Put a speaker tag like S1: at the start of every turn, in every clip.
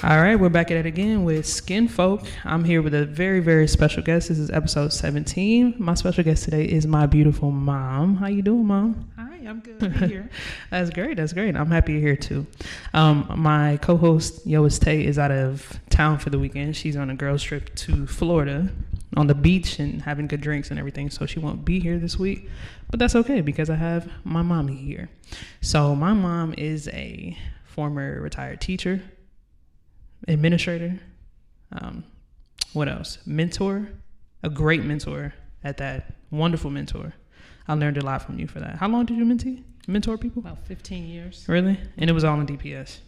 S1: All right, we're back at it again with Skinfolk. I'm here with a very, very special guest. This is episode 17. My special guest today is my beautiful mom. How you doing, Mom?
S2: Hi, I'm good to be here.
S1: That's great. I'm happy you're here, too. My co-host, Yois Tay, is out of town for the weekend. She's on a girls' trip to Florida on the beach and having good drinks and everything, so she won't be here this week. But that's okay because I have my mommy here. So my mom is a former retired teacher, administrator, what else? Mentor, a great mentor at that, wonderful mentor. I learned a lot from you for that. How long did you mentor people?
S2: About 15 years.
S1: Really? And it was all in DPS?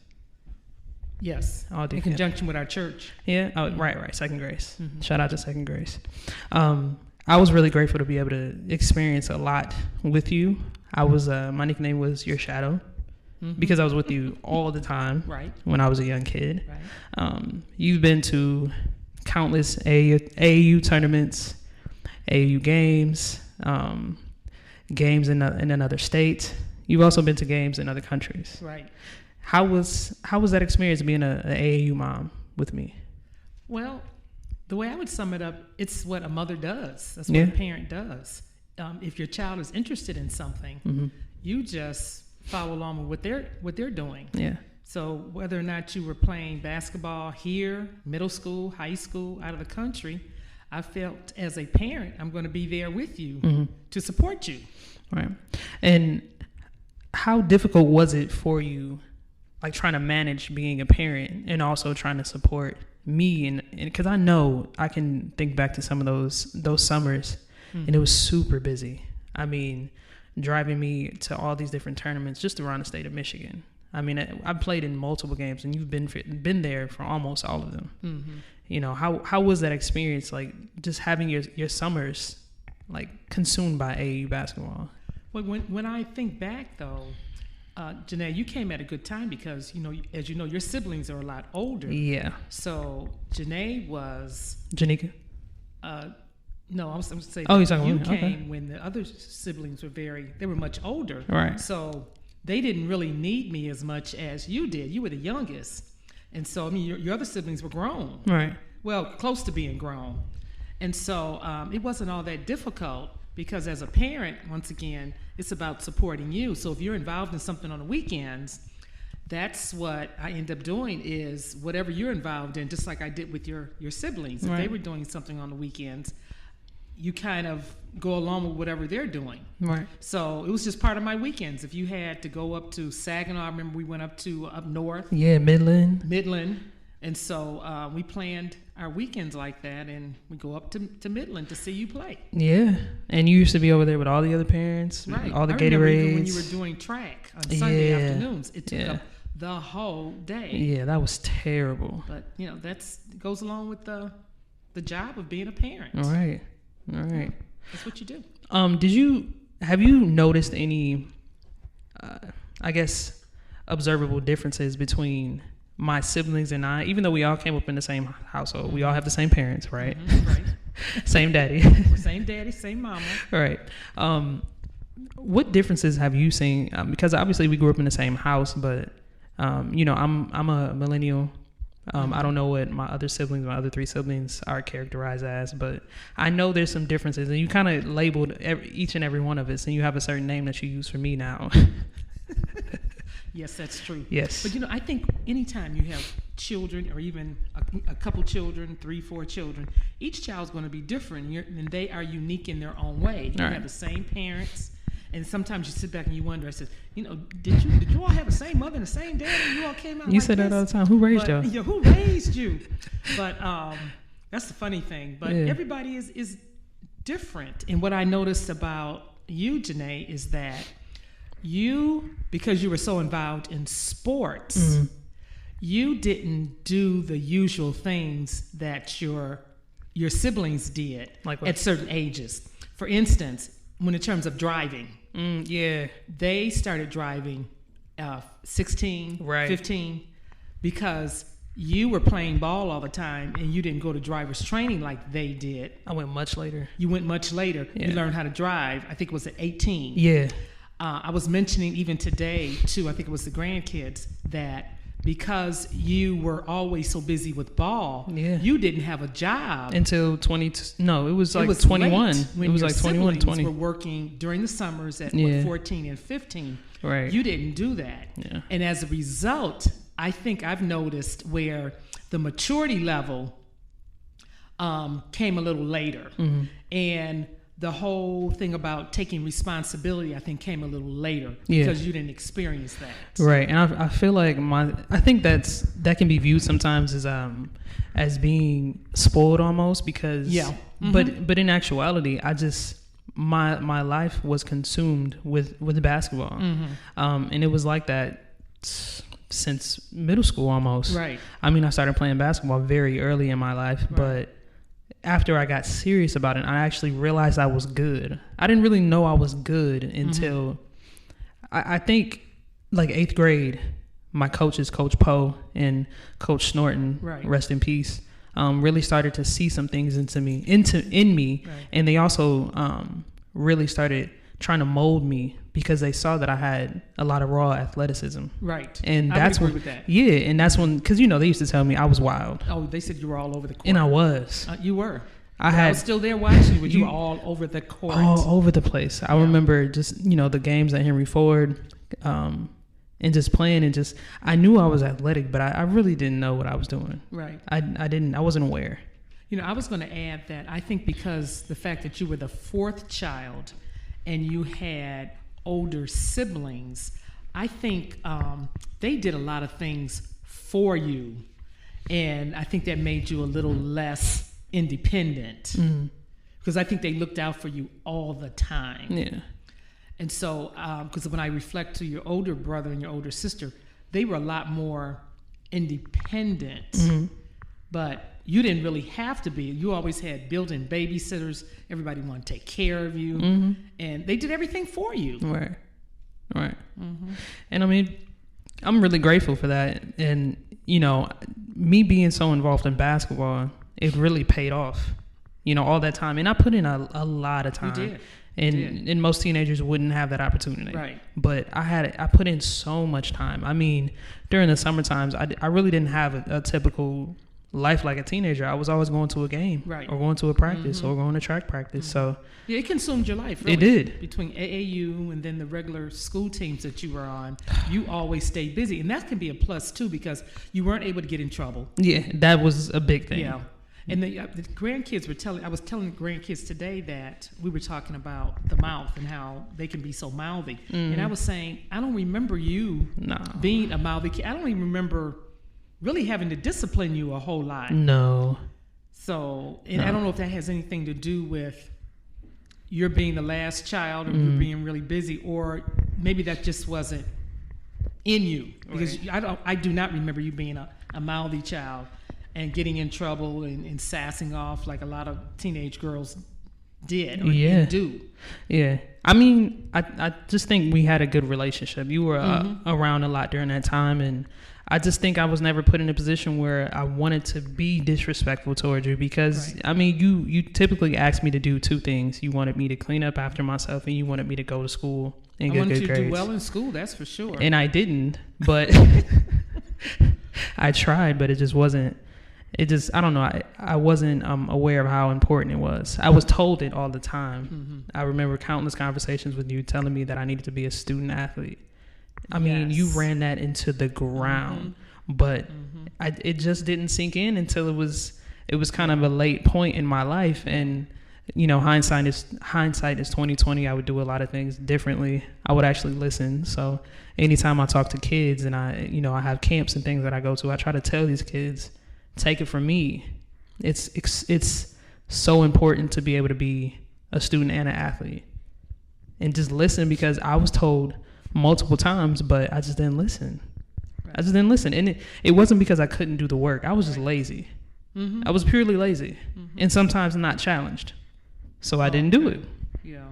S2: Yes,
S1: all DPS.
S2: In conjunction with our church.
S1: Yeah? Oh, right. Second Grace. Mm-hmm. Shout out to Second Grace. I was really grateful to be able to experience a lot with you. My nickname was Your Shadow. Because I was with you all the time when I was a young kid. Right. You've been to countless AAU tournaments, AAU games, games in another state. You've also been to games in other countries.
S2: Right.
S1: How was that experience being an AAU mom with me?
S2: Well, the way I would sum it up, it's what a mother does. That's what a parent does. If your child is interested in something, you just follow along with what they're doing. Yeah. So whether or not you were playing basketball here, middle school, high school, out of the country, I felt as a parent, I'm going to be there with you to support you.
S1: Right. And how difficult was it for you, like trying to manage being a parent and also trying to support me? And because I know I can think back to some of those summers, and it was super busy. I mean, driving me to all these different tournaments just around the state of Michigan. I mean, I've played in multiple games, and you've been there for almost all of them. Mm-hmm. You know, how was that experience, like just having your summers like consumed by AAU basketball?
S2: Well, when I think back though, Janae, you came at a good time because, as you know, your siblings are a lot older. Yeah. So Janae was...
S1: Janika?
S2: No, I was going to say
S1: you're talking
S2: you
S1: about
S2: came when the other siblings they were much older.
S1: Right.
S2: So they didn't really need me as much as you did. You were the youngest. And so, I mean, your other siblings were grown. Right. Well, close to being grown. And so it wasn't all that difficult because as a parent, once again, it's about supporting you. So if you're involved in something on the weekends, that's what I end up doing is whatever you're involved in, just like I did with your siblings. If they were doing something on the weekends, you kind of go along with whatever they're doing. Right. So it was just part of my weekends. If you had to go up to Saginaw, I remember we went up north.
S1: Yeah, Midland.
S2: And so we planned our weekends like that, and we go up to Midland to see you play. Yeah.
S1: And you used to be over there with all the other parents,
S2: right?
S1: All the
S2: I
S1: Gatorades.
S2: remember even when you were doing track on Sunday afternoons. It took up the whole day.
S1: Yeah, that was terrible.
S2: But, that goes along with the job of being a parent.
S1: All right.
S2: That's what you do.
S1: Have you noticed any, observable differences between my siblings and I, even though we all came up in the same household, we all have the same parents, right? Mm-hmm, right. Same daddy.
S2: Same daddy, same mama.
S1: Right. What differences have you seen? Because obviously we grew up in the same house, but, I'm a millennial. I don't know what my other 3 siblings are characterized as, but I know there's some differences, and you kind of labeled each and every one of us, and you have a certain name that you use for me now.
S2: Yes, that's true.
S1: Yes.
S2: But, I think anytime you have children or even a couple children, 3, 4 children, each child's going to be different, and they are unique in their own way. You have the same parents. And sometimes you sit back and you wonder, I said, did you all have the same mother and the same dad and you all came out
S1: You say that all the time. Who raised you?
S2: Yeah, who raised you? But that's the funny thing. But everybody is different. And what I noticed about you, Janae, is that because you were so involved in sports, you didn't do the usual things that your siblings did at certain ages. For instance, when in terms of driving, they started driving 16, 15, because you were playing ball all the time and you didn't go to driver's training like they did.
S1: I went much later.
S2: You went much later. Yeah. You learned how to drive. I think it was at 18.
S1: Yeah.
S2: I was mentioning even today, too, I think it was the grandkids, that because you were always so busy with ball, you didn't have a job
S1: until 21.
S2: When
S1: it was like 21, 20.
S2: Were working during the summers at 14 and 15.
S1: Right.
S2: You didn't do that.
S1: Yeah.
S2: And as a result, I think I've noticed where the maturity level came a little later. And the whole thing about taking responsibility, I think, came a little later because you didn't experience that.
S1: Right. And I feel like I think that can be viewed sometimes as being spoiled almost because but in actuality, my life was consumed with basketball. And it was like that since middle school almost.
S2: Right.
S1: I mean, I started playing basketball very early in my life, but after I got serious about it, I actually realized I was good. I didn't really know I was good until I think like 8th grade. My coaches, Coach Poe and Coach Snorton, rest in peace, really started to see some things in me, and they also really started trying to mold me because they saw that I had a lot of raw athleticism.
S2: Right.
S1: And
S2: that's when, with that.
S1: Yeah, and that's when, because they used to tell me I was wild.
S2: Oh, they said you were all over the court.
S1: And I was.
S2: You were.
S1: I
S2: was still there watching, but you were all over the court.
S1: All over the place. I remember just, the games at Henry Ford, and just playing and I knew I was athletic, but I really didn't know what I was doing.
S2: Right.
S1: I wasn't aware.
S2: I was going to add that I think because the fact that you were the 4th child and you had older siblings, I think they did a lot of things for you, and I think that made you a little less independent because I think they looked out for you all the time.
S1: Yeah.
S2: And so, because when I reflect to your older brother and your older sister, they were a lot more independent, but you didn't really have to be. You always had built-in babysitters. Everybody wanted to take care of you, and they did everything for you.
S1: Right. And I mean, I'm really grateful for that. And me being so involved in basketball, it really paid off. All that time, and I put in a lot of time.
S2: You did.
S1: And most teenagers wouldn't have that opportunity.
S2: Right.
S1: But I put in so much time. I mean, during the summer times, I really didn't have a typical life like a teenager. I was always going to a game, or going to a practice, or going to track practice. So
S2: yeah, it consumed your life. Really.
S1: It did.
S2: Between AAU and then the regular school teams that you were on, you always stayed busy, and that can be a plus too because you weren't able to get in trouble.
S1: Yeah, that was a big thing.
S2: Yeah. And the grandkids I was telling the grandkids today that we were talking about the mouth and how they can be so mouthy. And I was saying, I don't remember you being a mouthy kid. I don't even remember really having to discipline you a whole lot.
S1: No.
S2: So, and I don't know if that has anything to do with your being the last child or you being really busy, or maybe that just wasn't in you. Because I do not remember you being a mouthy child and getting in trouble and sassing off like a lot of teenage girls did or do.
S1: Yeah. I mean, I just think we had a good relationship. You were around a lot during that time, and I just think I was never put in a position where I wanted to be disrespectful towards you because, I mean, you typically asked me to do 2 things. You wanted me to clean up after myself, and you wanted me to go to school and get good grades. I wanted you to
S2: do well in school, that's for sure.
S1: And I didn't, but I tried, but it just wasn't. I don't know. I wasn't aware of how important it was. I was told it all the time. I remember countless conversations with you telling me that I needed to be a student athlete. I mean, you ran that into the ground, but it just didn't sink in until it was kind of a late point in my life. And hindsight is 20/20. I would do a lot of things differently. I would actually listen. So anytime I talk to kids and I have camps and things that I go to, I try to tell these kids, take it from me, it's so important to be able to be a student and an athlete, and just listen, because I was told multiple times, but I just didn't listen. I just didn't listen, and it wasn't because I couldn't do the work. I was just lazy. I was purely lazy, and sometimes not challenged, so I didn't do it.
S2: Yeah.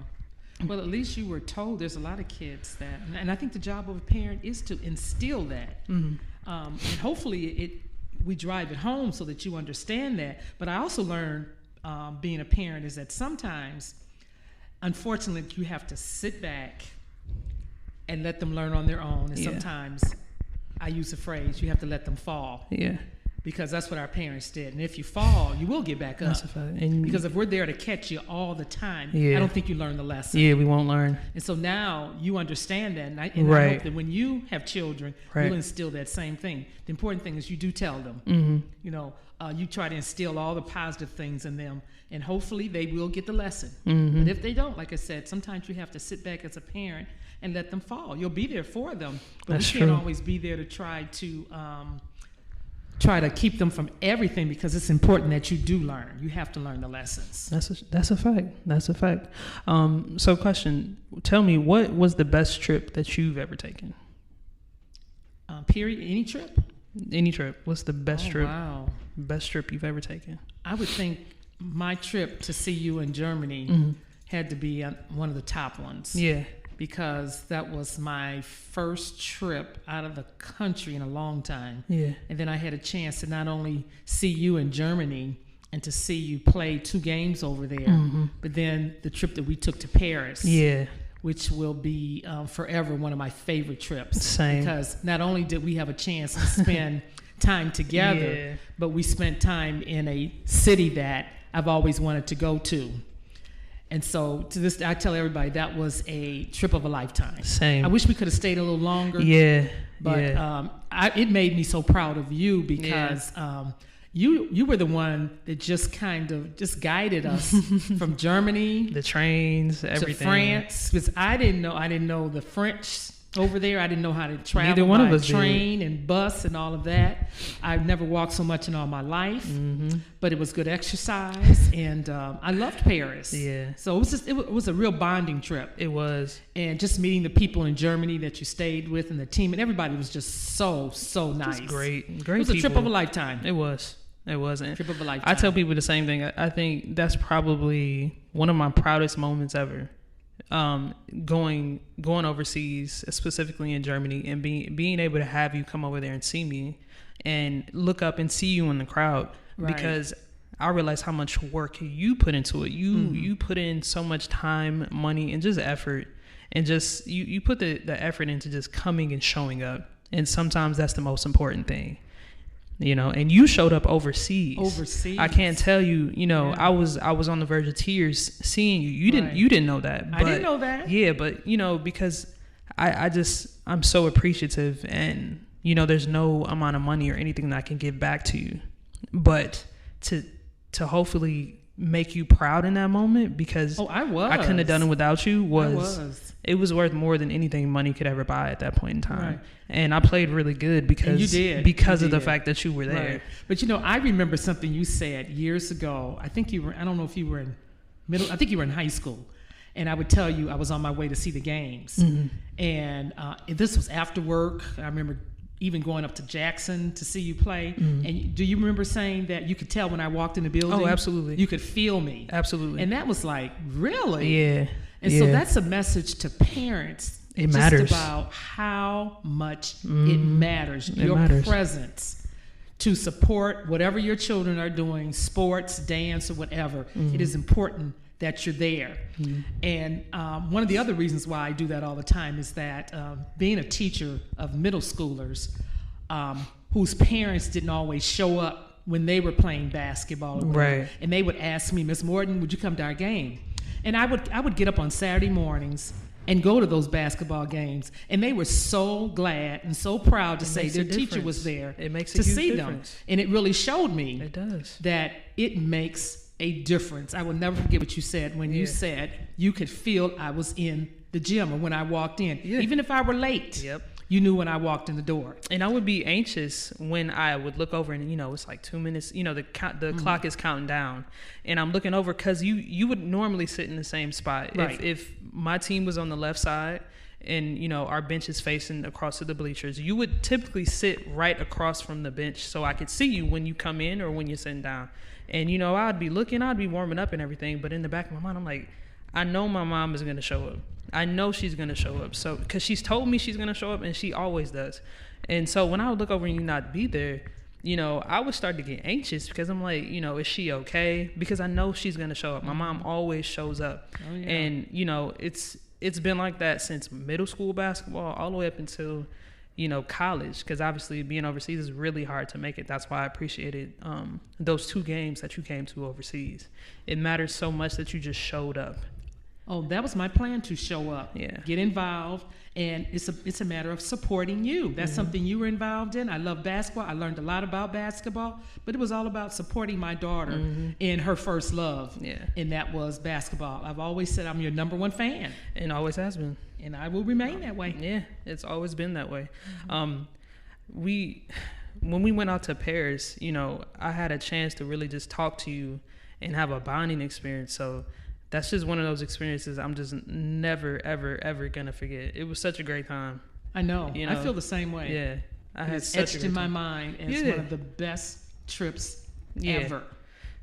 S2: Well, at least you were told. There's a lot of kids that, and I think the job of a parent is to instill that, and hopefully we drive it home so that you understand that. But I also learned being a parent is that sometimes, unfortunately, you have to sit back and let them learn on their own. And sometimes I use the phrase, you have to let them fall.
S1: Yeah.
S2: Because that's what our parents did. And if you fall, you will get back up.
S1: That's a fact. And
S2: because if we're there to catch you all the time,
S1: yeah.
S2: I don't think you learn the lesson.
S1: Yeah, we won't learn.
S2: And so now you understand that. And I
S1: right.
S2: hope that when you have children,
S1: right.
S2: you'll instill that same thing. The important thing is you do tell them.
S1: Mm-hmm.
S2: You know, you try to instill all the positive things in them. And hopefully they will get the lesson.
S1: Mm-hmm.
S2: But if they don't, like I said, sometimes you have to sit back as a parent and let them fall. You'll be there for them. But
S1: That's
S2: we can't
S1: true.
S2: always be there to try to keep them from everything, because it's important that you do learn. You have to learn the lessons.
S1: That's a fact. That's a fact. So question, tell me, what was the best trip that you've ever taken?
S2: Period. Any trip?
S1: Any trip. What's the best trip?
S2: Wow.
S1: Best trip you've ever taken?
S2: I would think my trip to see you in Germany
S1: mm-hmm.
S2: had to be one of the top ones.
S1: Yeah.
S2: Because that was my first trip out of the country in a long time.
S1: Yeah.
S2: And then I had a chance to not only see you in Germany and to see you play 2 games over there,
S1: mm-hmm.
S2: but then the trip that we took to Paris.
S1: Yeah.
S2: Which will be forever one of my favorite trips.
S1: Same.
S2: Because not only did we have a chance to spend time together,
S1: yeah.
S2: but we spent time in a city that I've always wanted to go to. And so to this, I tell everybody that was a trip of a lifetime.
S1: Same.
S2: I wish we could have stayed a little longer.
S1: Yeah.
S2: But
S1: yeah.
S2: It made me so proud of you because you were the one that just kind of just guided us from Germany,
S1: the trains, everything,
S2: to France. Because I didn't know the French over there. I didn't know how to travel
S1: Neither one
S2: by
S1: of us
S2: train
S1: did.
S2: and bus and all of that. I've never walked so much in all my life,
S1: mm-hmm.
S2: but it was good exercise, and I loved Paris.
S1: Yeah.
S2: So it was a real bonding trip.
S1: It was.
S2: And just meeting the people in Germany that you stayed with and the team, and everybody was just so nice.
S1: Just great.
S2: It was a
S1: people.
S2: trip of a lifetime.
S1: It was. It wasn't.
S2: Trip of a lifetime.
S1: I tell people the same thing. I think that's probably one of my proudest moments ever. Going overseas, specifically in Germany, and being able to have you come over there and see me and look up and see you in the crowd,
S2: right.
S1: because I realize how much work you put into it. You put in so much time, money, and just effort, and just you put the effort into just coming and showing up. And sometimes that's the most important thing. You know, and you showed up overseas. I can't tell you, yeah. I was on the verge of tears seeing you. You didn't know that. But,
S2: I didn't know that.
S1: Yeah, but because I'm so appreciative, and there's no amount of money or anything that I can give back to you. But to hopefully make you proud in that moment, because
S2: I
S1: couldn't have done it without you, it was worth more than anything money could ever buy at that point in time. Right. And I played really good because of the fact that you were there.
S2: Right. But I remember something you said years ago. I don't know if you were in I think you were in high school. And I would tell you I was on my way to see the games.
S1: Mm-hmm.
S2: And this was after work. I remember even going up to Jackson to see you play.
S1: Mm-hmm.
S2: And do you remember saying that you could tell when I walked in the building?
S1: Oh, absolutely.
S2: You could feel me.
S1: Absolutely.
S2: And that was like, really?
S1: Yeah.
S2: And so that's a message to parents.
S1: It matters.
S2: Just about how much it matters. Your presence to support whatever your children are doing, sports, dance, or whatever. It is important that you're there. And one of the other reasons why I do that all the time is that being a teacher of middle schoolers whose parents didn't always show up when they were playing basketball,
S1: right?
S2: And they would ask me, Miss Morton, would you come to our game? And I would get up on Saturday mornings and go to those basketball games, and they were so glad and so proud to say their teacher was there to see them. And it really showed me that it makes a difference. I will never forget what you said when you said you could feel I was in the gym or when I walked in. Even if I were late, you knew when I walked in the door.
S1: And I would be anxious when I would look over and, it's like 2 minutes, the clock is counting down. And I'm looking over because you would normally sit in the same spot.
S2: Right.
S1: If my team was on the left side and, our bench is facing across to the bleachers, you would typically sit right across from the bench so I could see you when you come in or when you're sitting down. And, I'd be warming up and everything. But in the back of my mind, I'm like, I know my mom is going to show up. I know she's going to show up. So, because she's told me she's going to show up, and she always does. And so when I would look over and you not be there, I would start to get anxious because I'm like, is she okay? Because I know she's going to show up. My mom always shows up.
S2: Oh, yeah.
S1: And, it's been like that since middle school basketball all the way up until college, because obviously being overseas is really hard to make it. That's why I appreciated those 2 games that you came to overseas. It matters so much that you just showed up.
S2: Oh, that was my plan, to show up,
S1: Yeah.
S2: get involved, and it's a matter of supporting you. That's something you were involved in. I love basketball. I learned a lot about basketball, but it was all about supporting my daughter in her first love, and that was basketball. I've always said I'm your number 1 fan.
S1: And always has been.
S2: And I will remain that way.
S1: Yeah, it's always been that way. When we went out to Paris, I had a chance to really just talk to you and have a bonding experience. So that's just one of those experiences I'm just never, ever, ever going to forget. It was such a great time.
S2: I know. I feel the same way.
S1: Yeah. I had
S2: it's
S1: such
S2: etched
S1: a great
S2: in my
S1: time.
S2: mind as one of the best trips ever.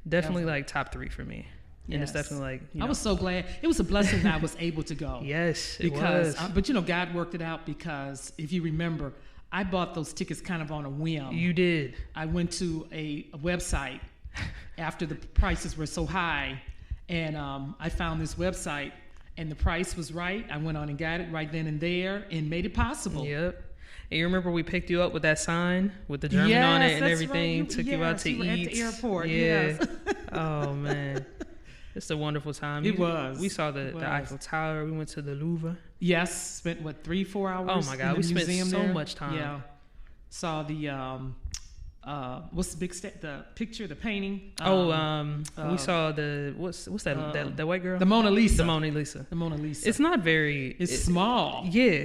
S1: Definitely like top 3 for me. And it's definitely like,
S2: I was so glad. It was a blessing that I was able to go.
S1: Yes, it
S2: was.
S1: was.
S2: But God worked it out, because if you remember, I bought those tickets kind of on a whim.
S1: You did.
S2: I went to a website after the prices were so high, and I found this website, and the price was right. I went on and got it right then and there, and made it possible.
S1: Yep. And you remember we picked you up with that sign with the German on it and everything,
S2: right.
S1: took you out to eat.
S2: At the airport.
S1: Yeah.
S2: Yes.
S1: Oh man. It's a wonderful time.
S2: It was.
S1: We saw the Eiffel Tower. We went to the Louvre.
S2: Yes. Spent 3-4 hours.
S1: Oh my God. We spent so much time.
S2: Yeah. Saw the what's the the picture, the painting?
S1: We saw the what's that the white girl?
S2: The Mona Lisa.
S1: The Mona Lisa.
S2: The Mona Lisa.
S1: It's not very.
S2: It's small.
S1: Yeah,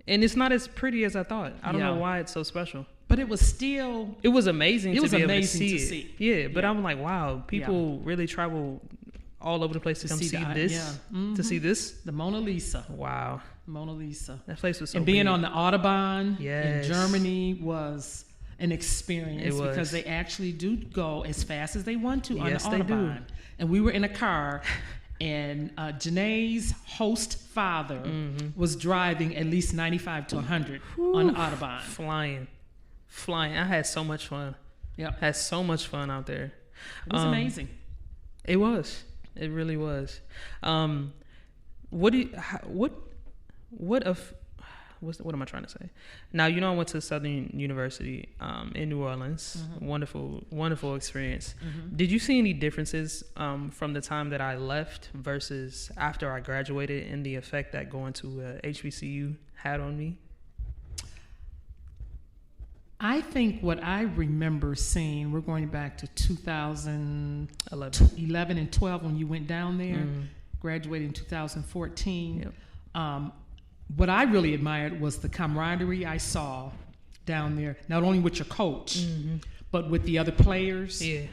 S1: and it's not as pretty as I thought. I don't know why it's so special.
S2: But it was still.
S1: It was amazing.
S2: It was
S1: to be
S2: amazing
S1: able
S2: to
S1: to
S2: see.
S1: Yeah, but I'm like, wow, people really travel all over the place to come see this. To see this.
S2: The Mona Lisa.
S1: Wow.
S2: Mona Lisa.
S1: That place was so.
S2: And being
S1: big.
S2: on the Autobahn
S1: Yes.
S2: in Germany was an experience,
S1: It was.
S2: because they actually do go as fast as they want to on
S1: Yes,
S2: the
S1: they
S2: Autobahn.
S1: do.
S2: And we were in a car, and Janae's host father was driving at least 95 to 100 on the Autobahn.
S1: Flying. I had so much fun.
S2: Yep.
S1: Had so much fun out there.
S2: It was amazing.
S1: It was. It really was. What am I trying to say? Now, I went to Southern University in New Orleans. Wonderful experience. Did you see any differences from the time that I left versus after I graduated, and the effect that going to HBCU had on me?
S2: I think what I remember seeing, we're going back to 2011 and 12 when you went down there, graduated in 2014. Yep. What I really admired was the camaraderie I saw down there, not only with your coach, but with the other players.
S1: Yeah.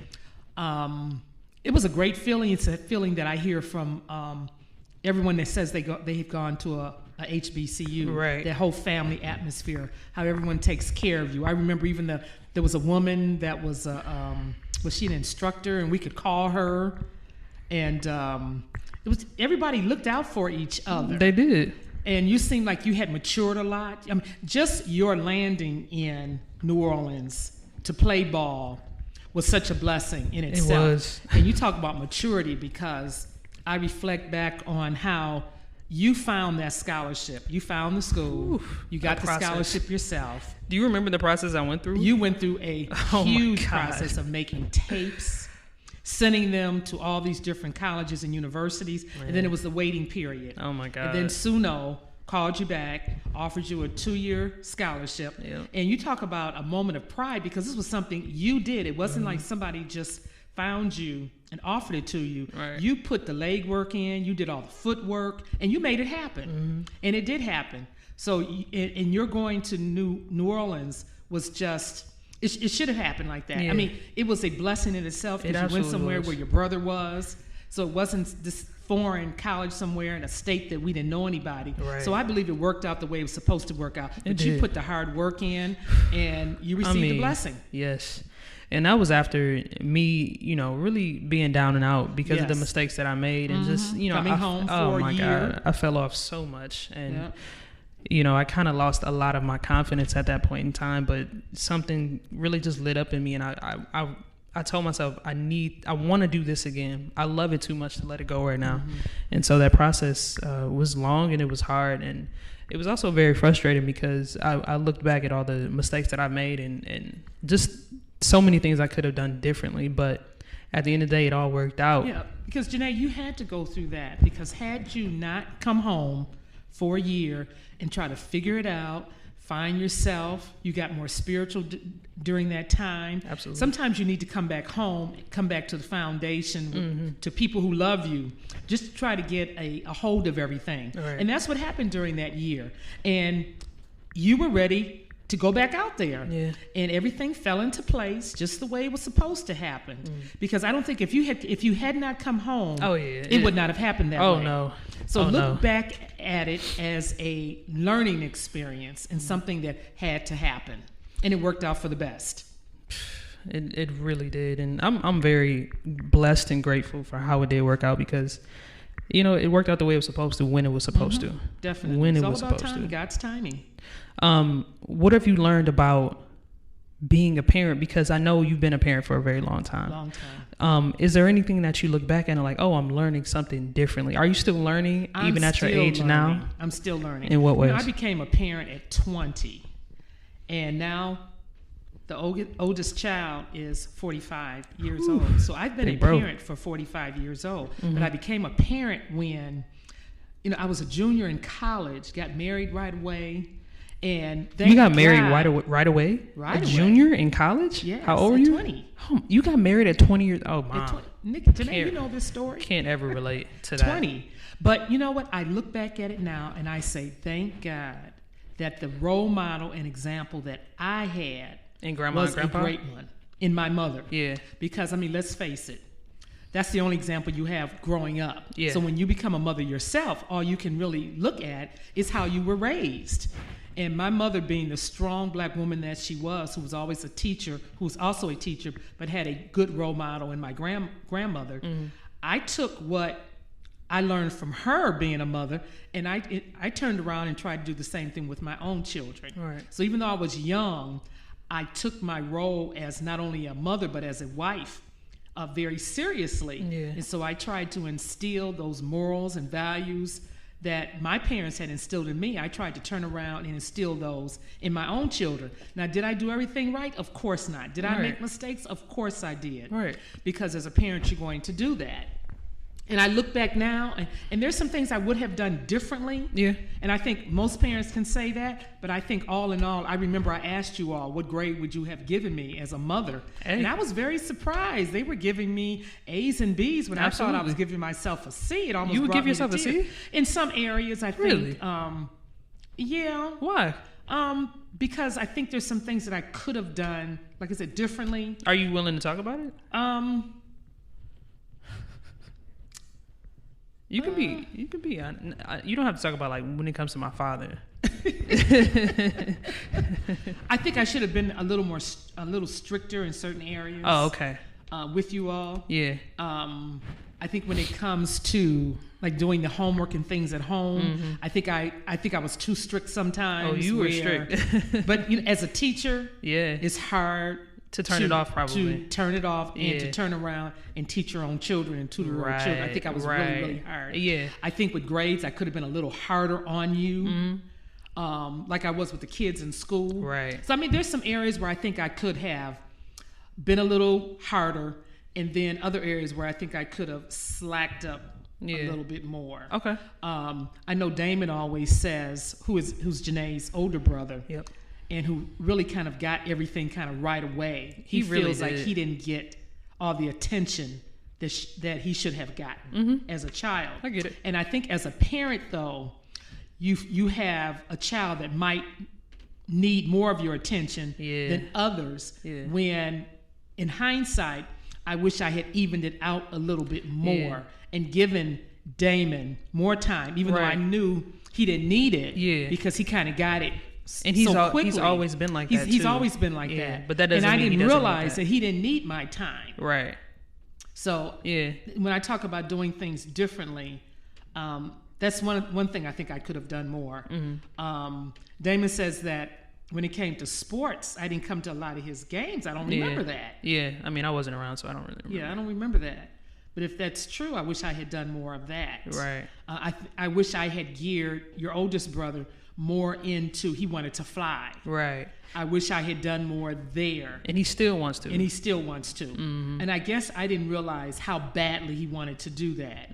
S2: It was a great feeling. It's a feeling that I hear from everyone that says they've gone to a HBCU,
S1: right?
S2: That whole family atmosphere, how everyone takes care of you. I remember even there was a woman that was she an instructor, and we could call her, and it was everybody looked out for each other.
S1: They did.
S2: And you seemed like you had matured a lot. I mean, just your landing in New Orleans to play ball was such a blessing in itself.
S1: It was.
S2: And you talk about maturity, because I reflect back on how you found that scholarship. You found the school.
S1: Oof,
S2: you got the scholarship yourself.
S1: Do you remember the process I went through?
S2: You went through a huge process of making tapes, sending them to all these different colleges and universities, and then it was the waiting period.
S1: Oh my God.
S2: And then Suno called you back, offered you a 2-year scholarship.
S1: Yep.
S2: And you talk about a moment of pride, because this was something you did. It wasn't like somebody just found you and offered it to you.
S1: Right.
S2: You put the leg work in, you did all the footwork, and you made it happen. And it did happen. So, and you're going to New Orleans was just, it should have happened like that.
S1: Yeah.
S2: I mean, it was a blessing in itself, because you went somewhere where your brother was. So it wasn't this foreign college somewhere in a state that we didn't know anybody.
S1: Right.
S2: So I believe it worked out the way it was supposed to work out. But you put the hard work in, and you received the blessing.
S1: Yes. And that was after me, really being down and out because of the mistakes that I made, and just,
S2: coming home for a year.
S1: God, I fell off so much, and I kind of lost a lot of my confidence at that point in time. But something really just lit up in me, and I told myself I want to do this again. I love it too much to let it go right now. And so that process was long, and it was hard, and it was also very frustrating because I looked back at all the mistakes that I made and just so many things I could have done differently. But at the end of the day, it all worked out.
S2: Yeah, because Janae, you had to go through that, because had you not come home for a year and try to figure it out, find yourself, you got more spiritual during that time.
S1: Absolutely.
S2: Sometimes you need to come back home, come back to the foundation, to people who love you, just to try to get a hold of everything.
S1: Right.
S2: And that's what happened during that year. And you were ready to go back out there.
S1: Yeah.
S2: And everything fell into place just the way it was supposed to happen. Because I don't think if you had not come home, it would not have happened that way.
S1: Oh, no.
S2: So look back at it as a learning experience and something that had to happen. And it worked out for the best.
S1: It really did. And I'm very blessed and grateful for how it did work out, because it worked out the way it was supposed to, when it was supposed to.
S2: Definitely.
S1: When
S2: it's
S1: it
S2: all
S1: was
S2: about
S1: supposed
S2: timing,
S1: to.
S2: God's timing.
S1: What have you learned about being a parent? Because I know you've been a parent for a very long time. Is there anything that you look back at and like, oh, I'm learning something differently? Are you still learning even at your age now?
S2: I'm still learning.
S1: In what ways?
S2: I became a parent at 20, and now the oldest child is 45 years old. So I've been a parent for 45 years old. But I became a parent when, I was a junior in college, got married right away. And
S1: you got married right away?
S2: Right away.
S1: Junior in college?
S2: Yes.
S1: How old were you?
S2: 20.
S1: Oh, you got married at 20 years old. Oh, Mom.
S2: Nick, Janae, you know this story?
S1: Can't ever relate to that.
S2: 20. But you know what? I look back at it now and I say, thank God that the role model and example that I had
S1: and grandma
S2: was
S1: and grandpa?
S2: a great one in my mother.
S1: Yeah.
S2: Because, let's face it. That's the only example you have growing up.
S1: Yeah.
S2: So when you become a mother yourself, all you can really look at is how you were raised. And my mother, being the strong black woman that she was, who was always a teacher, who was also a teacher, but had a good role model in my grandmother, I took what I learned from her being a mother, and I turned around and tried to do the same thing with my own children.
S1: Right.
S2: So even though I was young, I took my role as not only a mother, but as a wife very seriously.
S1: Yeah.
S2: And so I tried to instill those morals and values that my parents had instilled in me. I tried to turn around and instill those in my own children. Now, did I do everything right? Of course not. Did I make mistakes? Of course I did.
S1: Right.
S2: Because as a parent, you're going to do that. And I look back now, and there's some things I would have done differently.
S1: Yeah.
S2: And I think most parents can say that, but I think all in all, I remember I asked you all, what grade would you have given me as a mother?
S1: Hey.
S2: And I was very surprised. They were giving me A's and B's when
S1: Absolutely.
S2: I thought I was giving myself a C. It almost
S1: You would
S2: brought
S1: give
S2: me
S1: yourself
S2: to
S1: a
S2: tears.
S1: C?
S2: In some areas, I think.
S1: Really?
S2: Yeah.
S1: Why?
S2: Because I think there's some things that I could have done, like I said, differently.
S1: Are you willing to talk about it? You can be. You don't have to talk about like when it comes to my father.
S2: I think I should have been a little stricter in certain areas.
S1: Oh, okay.
S2: With you all.
S1: Yeah.
S2: I think when it comes to like doing the homework and things at home, I think I was too strict sometimes.
S1: Oh, you were strict.
S2: But as a teacher, it's hard
S1: to turn it off, probably.
S2: To turn it off and to turn around and teach your own children and tutor your own children. I think I was really, really hard.
S1: Yeah.
S2: I think with grades, I could have been a little harder on you, like I was with the kids in school.
S1: Right.
S2: So, there's some areas where I think I could have been a little harder, and then other areas where I think I could have slacked up a little bit more.
S1: Okay.
S2: I know Damon always says, who's Janae's older brother.
S1: Yep.
S2: And who really kind of got everything kind of right away. He feels like he didn't get all the attention that he should have gotten as a child.
S1: I get it.
S2: And I think as a parent, though, you have a child that might need more of your attention than others. Yeah. When, in hindsight, I wish I had evened it out a little bit more and given Damon more time, even though I knew he didn't need it because he kind of got it.
S1: And he's always been like that.
S2: He's always been like that.
S1: But that doesn't mean
S2: I didn't
S1: he doesn't
S2: realize that he didn't need my time.
S1: Right.
S2: So when I talk about doing things differently, that's one thing I think I could have done more. Damon says that when it came to sports, I didn't come to a lot of his games. I don't remember that.
S1: Yeah. I wasn't around, so I don't really remember.
S2: Yeah, I don't remember that. But if that's true, I wish I had done more of that.
S1: Right.
S2: I wish I had geared your oldest brother more into, he wanted to fly.
S1: Right.
S2: I wish I had done more there.
S1: And he still wants to.
S2: And he still wants to.
S1: Mm-hmm.
S2: And I guess I didn't realize how badly he wanted to do that.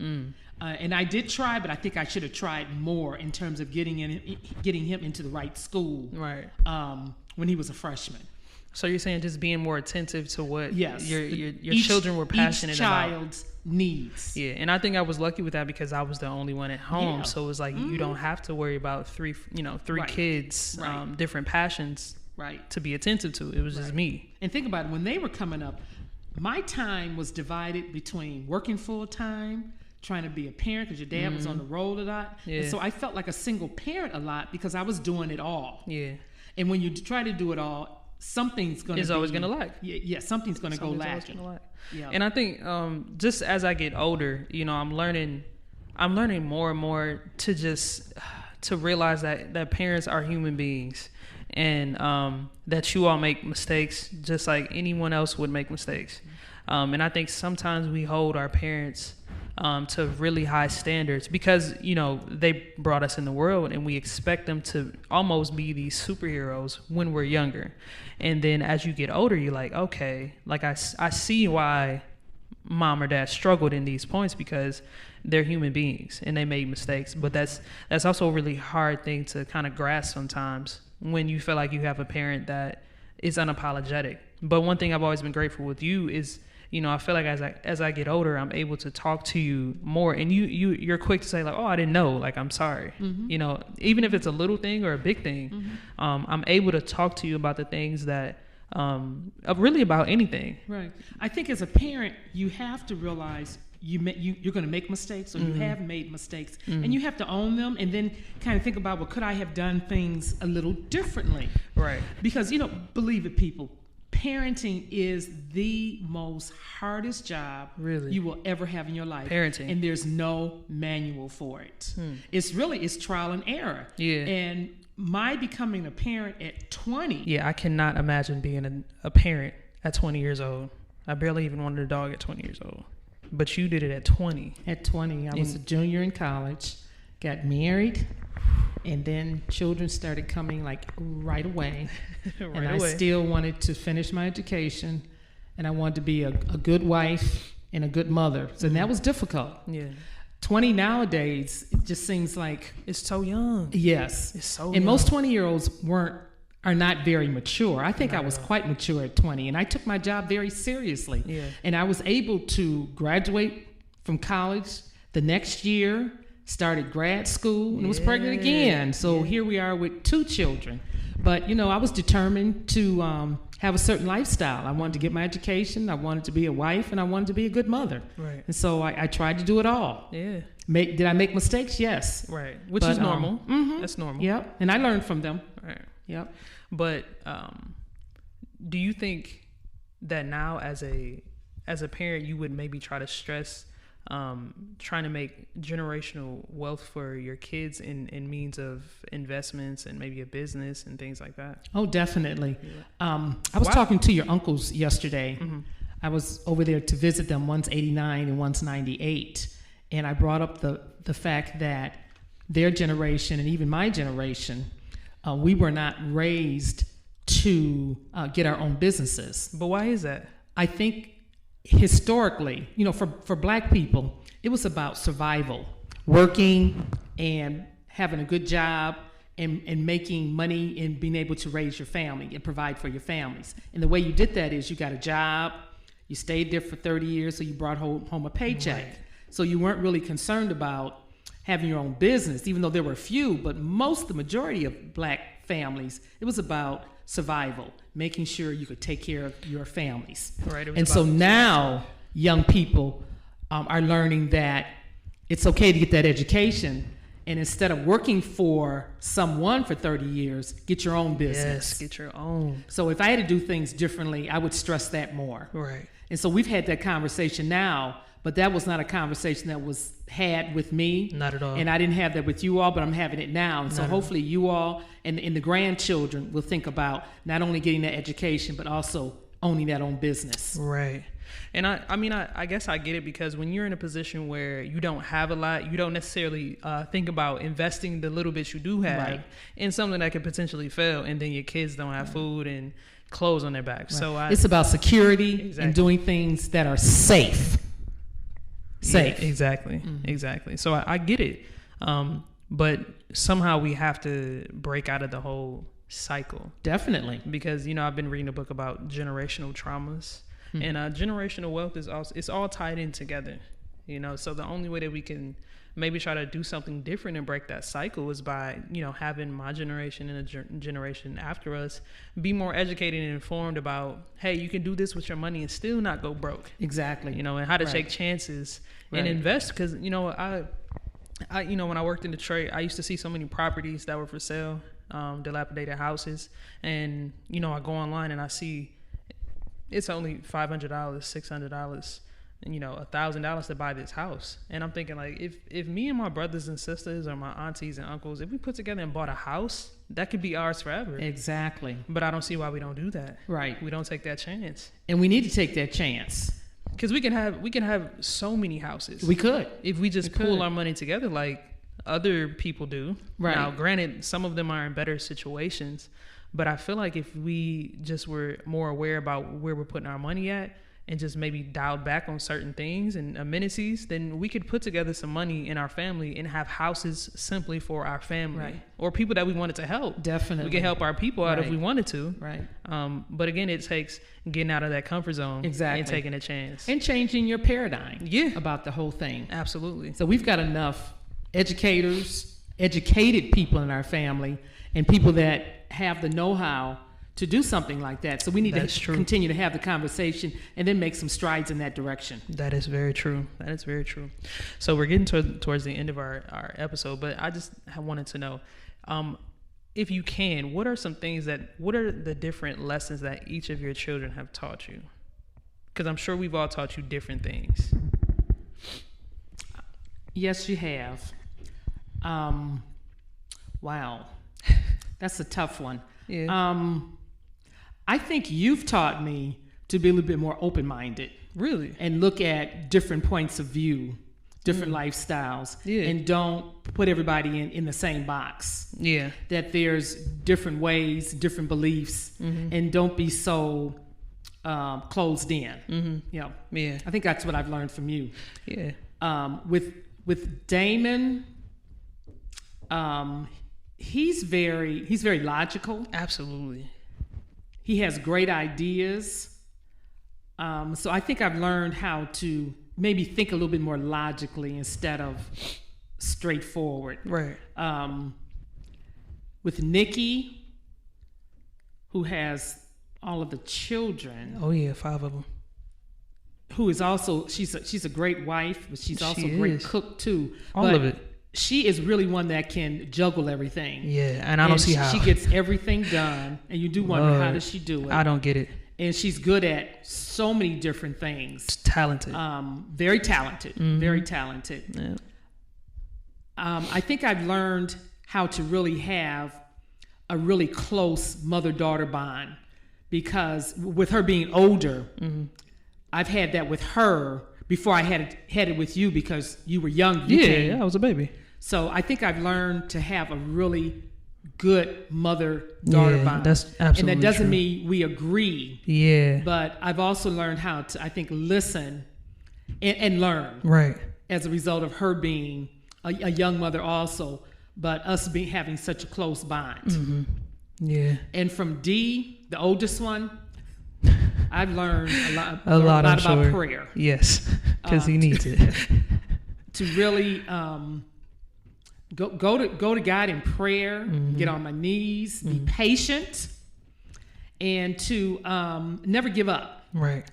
S2: And I did try, but I think I should have tried more in terms of getting him into the right school.
S1: Right.
S2: When he was a freshman.
S1: So you're saying just being more attentive to what your
S2: each,
S1: children were passionate
S2: each
S1: about.
S2: child's needs.
S1: Yeah, and I think I was lucky with that because I was the only one at home.
S2: Yeah.
S1: So it was like you don't have to worry about three
S2: Right.
S1: kids,
S2: Right.
S1: different passions,
S2: Right.
S1: to be attentive to. It was just me.
S2: And think about it, when they were coming up, my time was divided between working full time, trying to be a parent because your dad was on the road a lot.
S1: Yeah.
S2: And so I felt like a single parent a lot because I was doing it all.
S1: Yeah.
S2: And when you try to do it all, something's going to
S1: It's always going to lack.
S2: Yeah, something's going to go lacking.
S1: Yeah. And I think just as I get older, I'm learning more and more to realize that parents are human beings, and that you all make mistakes just like anyone else would make mistakes. And I think sometimes we hold our parents to really high standards because, they brought us in the world and we expect them to almost be these superheroes when we're younger. And then as you get older, you're like, okay, like I see why mom or dad struggled in these points because they're human beings and they made mistakes. But that's also a really hard thing to kind of grasp sometimes when you feel like you have a parent that is unapologetic. But one thing I've always been grateful with you is, I feel like as I get older, I'm able to talk to you more, and you're quick to say like, oh, I didn't know, like I'm sorry. Even if it's a little thing or a big thing, I'm able to talk to you about the things that really about anything.
S2: Right. I think as a parent, you have to realize you're going to make mistakes, or you have made mistakes, and you have to own them, and then kind of think about, well, could I have done things a little differently?
S1: Right.
S2: Because believe it, people. Parenting is the most hardest job
S1: really
S2: you will ever have in your life.
S1: Parenting.
S2: And there's no manual for it. It's trial and error.
S1: Yeah.
S2: And my becoming a parent at 20.
S1: Yeah, I cannot imagine being a parent at 20 years old. I barely even wanted a dog at 20 years old. But you did it at 20.
S2: At 20. I was a junior in college, got married, and then children started coming like right away. I still wanted to finish my education, and I wanted to be a good wife and a good mother. So that was difficult.
S1: Yeah.
S2: 20 nowadays, it just seems like
S1: it's so young.
S2: Yes.
S1: It's so
S2: and
S1: young.
S2: Most 20-year-olds are not very mature. I think I was quite mature at 20, and I took my job very seriously.
S1: Yeah.
S2: And I was able to graduate from college the next year, started grad school, and was pregnant again. So here we are with 2 children. But, I was determined to have a certain lifestyle. I wanted to get my education, I wanted to be a wife, and I wanted to be a good mother.
S1: Right.
S2: And so I tried to do it all.
S1: Yeah.
S2: Did I make mistakes? Yes.
S1: Right. Which is normal. That's normal.
S2: Yep. And I learned from them.
S1: Right.
S2: Yep.
S1: But do you think that now as a parent you would maybe try to stress trying to make generational wealth for your kids in means of investments and maybe a business and things like that?
S2: Oh, definitely. Yeah. I was talking to your uncles yesterday. I was over there to visit them. One's 89 and one's 98. And I brought up the fact that their generation and even my generation, we were not raised to get our own businesses.
S1: But why is that?
S2: I think historically, for Black people, it was about survival, working and having a good job and making money and being able to raise your family and provide for your families. And the way you did that is you got a job, you stayed there for 30 years, so you brought home a paycheck. Right. So you weren't really concerned about having your own business, even though there were a few, but the majority of Black families, it was about survival, making sure you could take care of your families.
S1: Right.
S2: And so now young people are learning that it's okay to get that education, and instead of working for someone for 30 years, get your own business.
S1: Yes, get your own.
S2: So if I had to do things differently, I would stress that more.
S1: Right.
S2: And so we've had that conversation now, but that was not a conversation that was had with me.
S1: Not at all.
S2: And I didn't have that with you all, but I'm having it now. And so hopefully you all and the grandchildren will think about not only getting that education, but also owning that own business.
S1: Right. And I guess I get it, because when you're in a position where you don't have a lot, you don't necessarily think about investing the little bit you do have in something that could potentially fail, and then your kids don't have food and clothes on their back. Right. So
S2: it's about security and doing things that are safe. Safe.
S1: Yeah, exactly. Mm-hmm. Exactly. So I get it. But somehow we have to break out of the whole cycle.
S2: Definitely.
S1: Because, I've been reading a book about generational traumas, and generational wealth it's all tied in together, so the only way that we can maybe try to do something different and break that cycle is by, having my generation and a generation after us be more educated and informed about, hey, you can do this with your money and still not go broke.
S2: Exactly.
S1: And how to take chances and invest. Because, I when I worked in Detroit, I used to see so many properties that were for sale, dilapidated houses. And, I go online and I see it's only $500, $600, and, $1,000 to buy this house. And I'm thinking, like, if me and my brothers and sisters or my aunties and uncles, if we put together and bought a house, that could be ours forever. Exactly. But I don't see why we don't do that. Right. We don't take that chance.
S2: And we need to take that chance.
S1: Because we can have so many houses.
S2: We could.
S1: If we just pool our money together like other people do. Right. Now, granted, some of them are in better situations, but I feel like if we just were more aware about where we're putting our money at and just maybe dialed back on certain things and amenities, then we could put together some money in our family and have houses simply for our family. Right. Or people that we wanted to help. Definitely. We can help our people out if we wanted to. Right. But again, it takes getting out of that comfort zone. Exactly. And taking a chance.
S2: And changing your paradigm about the whole thing.
S1: Absolutely.
S2: So we've got enough educated people in our family and people that have the know-how to do something like that. So we need to continue to have the conversation and then make some strides in that direction.
S1: That is very true. That is very true. So we're getting towards the end of our episode, but I just wanted to know, if you can, what are the different lessons that each of your children have taught you? Because I'm sure we've all taught you different things.
S2: Yes, you have. Wow. That's a tough one. Yeah. I think you've taught me to be a little bit more open-minded.
S1: Really?
S2: And look at different points of view, different lifestyles, and don't put everybody in the same box. Yeah. That there's different ways, different beliefs, and don't be so closed in. Yeah. I think that's what I've learned from you. Yeah. With Damon, he's very logical.
S1: Absolutely.
S2: He has great ideas. So I think I've learned how to maybe think a little bit more logically instead of straightforward. Right. With Nikki, who has all of the children.
S1: Oh yeah, 5 of them.
S2: Who is also, she's a great wife, but she's also a great cook too.
S1: All of it.
S2: She is really one that can juggle everything.
S1: Yeah, and I don't see how.
S2: She gets everything done, and you do wonder, how does she do it?
S1: I don't get it.
S2: And she's good at so many different things.
S1: Talented.
S2: Very talented. Very talented. Yeah. I think I've learned how to really have a really close mother-daughter bond, because with her being older, I've had that with her before I had it with you, because you were young.
S1: Yeah, I was a baby.
S2: So I think I've learned to have a really good mother-daughter bond.
S1: That's absolutely
S2: And that doesn't
S1: true.
S2: mean we agree.
S1: Yeah.
S2: But I've also learned how to, I think, listen and learn.
S1: Right.
S2: As a result of her being a young mother also, but us having such a close bond. Yeah. And from Dee, the oldest one, I've learned a lot about prayer.
S1: Yes, because he needs it.
S2: To really go to God in prayer, get on my knees, be patient, and to never give up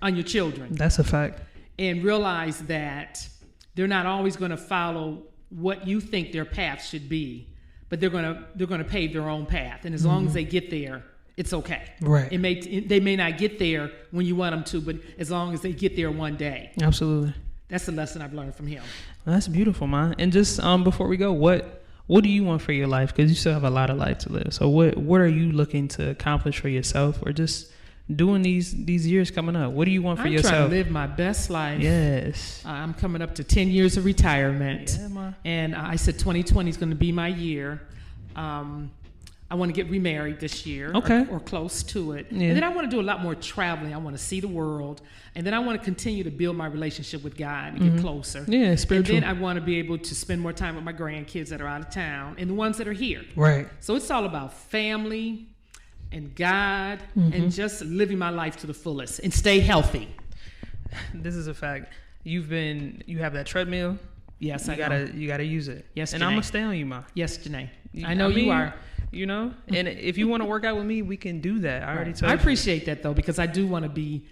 S2: on your children.
S1: That's a fact.
S2: And realize that they're not always going to follow what you think their path should be, but they're going to pave their own path. And as long as they get there, it's okay. Right. They may not get there when you want them to, but as long as they get there one day.
S1: Absolutely.
S2: That's the lesson I've learned from him.
S1: That's beautiful, man. And just before we go, what do you want for your life? Because you still have a lot of life to live. So what are you looking to accomplish for yourself, or just doing these years coming up? What do you want for yourself?
S2: I'm trying to live my best life.
S1: Yes.
S2: I'm coming up to 10 years of retirement.
S1: Yeah, Ma.
S2: And I said 2020 is going to be my year. I want to get remarried this year,
S1: okay,
S2: or close to it.
S1: Yeah.
S2: And then I want to do a lot more traveling. I want to see the world. And then I want to continue to build my relationship with God and get closer.
S1: Yeah, spiritual.
S2: And then I want to be able to spend more time with my grandkids that are out of town and the ones that are here.
S1: Right.
S2: So it's all about family and God and just living my life to the fullest and stay healthy.
S1: This is a fact. You have that treadmill.
S2: Yes,
S1: you gotta use it.
S2: Yes,
S1: and
S2: Janae.
S1: I'm gonna stay on you, Ma.
S2: Yes, Janae. I know you are.
S1: You know, and if you want to work out with me, we can do that. I already told you.
S2: I appreciate that though, because I do want to be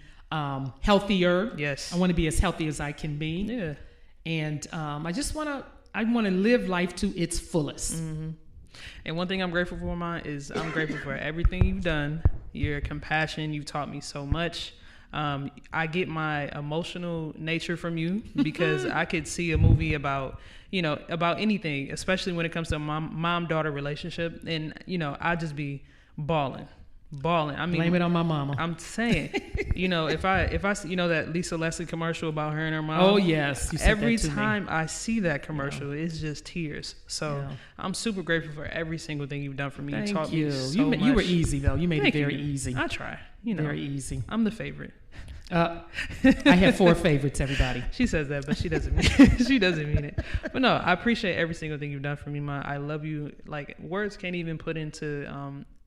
S2: healthier.
S1: Yes,
S2: I want to be as healthy as I can be.
S1: Yeah,
S2: and I want to live life to its fullest.
S1: And one thing I'm grateful for, Ma, is I'm grateful for everything you've done. Your compassion, you've taught me so much. I get my emotional nature from you because I could see a movie about anything, especially when it comes to mom-daughter relationship. And, I just be bawling. I mean,
S2: blame it on my mama.
S1: I'm saying, if I see, that Lisa Leslie commercial about her and her mom.
S2: Oh, yes. You said
S1: every
S2: that to
S1: time
S2: me.
S1: I see that commercial, it's just tears. So I'm super grateful for every single thing you've done for me.
S2: Thank
S1: you taught
S2: you.
S1: me so much.
S2: You were easy, though. You made
S1: Thank
S2: it very
S1: you.
S2: easy.
S1: I try.
S2: Very easy.
S1: I'm the favorite.
S2: I have 4 favorites, everybody.
S1: She says that, but she doesn't mean it. But no, I appreciate every single thing you've done for me, Ma. I love you. Like, words can't even put into,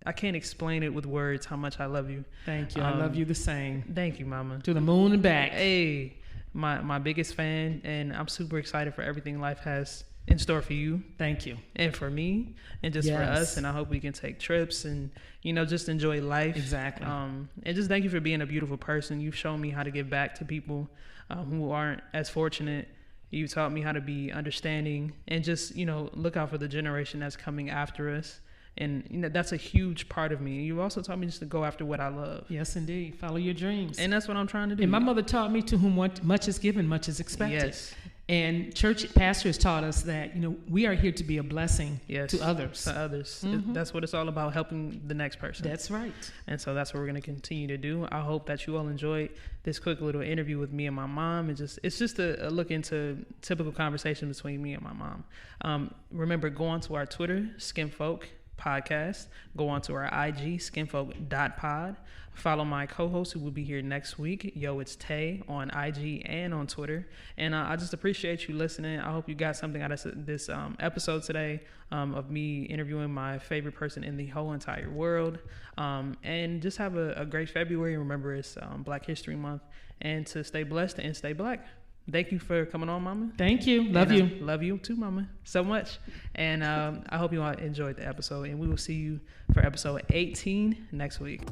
S1: I can't explain it with words how much I love you.
S2: Thank you. I love you the same.
S1: Thank you, Mama.
S2: To the moon and back.
S1: Hey, my biggest fan, and I'm super excited for everything life has in store for you.
S2: Thank you.
S1: And for me, and just for us. And I hope we can take trips and, just enjoy life.
S2: Exactly.
S1: And just thank you for being a beautiful person. You've shown me how to give back to people who aren't as fortunate. You taught me how to be understanding and just, look out for the generation that's coming after us. And that's a huge part of me. You also taught me just to go after what I love.
S2: Yes, indeed. Follow your dreams.
S1: And that's what I'm trying to do.
S2: And my mother taught me, to whom much is given, much is expected.
S1: Yes.
S2: And church pastors taught us that, we are here to be a blessing to others.
S1: To others. That's what it's all about, helping the next person.
S2: That's right.
S1: And so that's what we're going to continue to do. I hope that you all enjoyed this quick little interview with me and my mom. It's just a look into typical conversation between me and my mom. Remember, go on to our Twitter, Skinfolk.podcast. Go on to our IG, Skinfolk.pod. Follow my co-host who will be here next week. It's Tay on IG and on Twitter. And I just appreciate you listening. I hope you got something out of this episode today of me interviewing my favorite person in the whole entire world. And just have a great February. Remember, it's Black History Month. And to stay blessed and stay black. Thank you for coming on, Mama.
S2: Thank you. Love you.
S1: Love you too, Mama, so much. And I hope you all enjoyed the episode. And we will see you for episode 18 next week.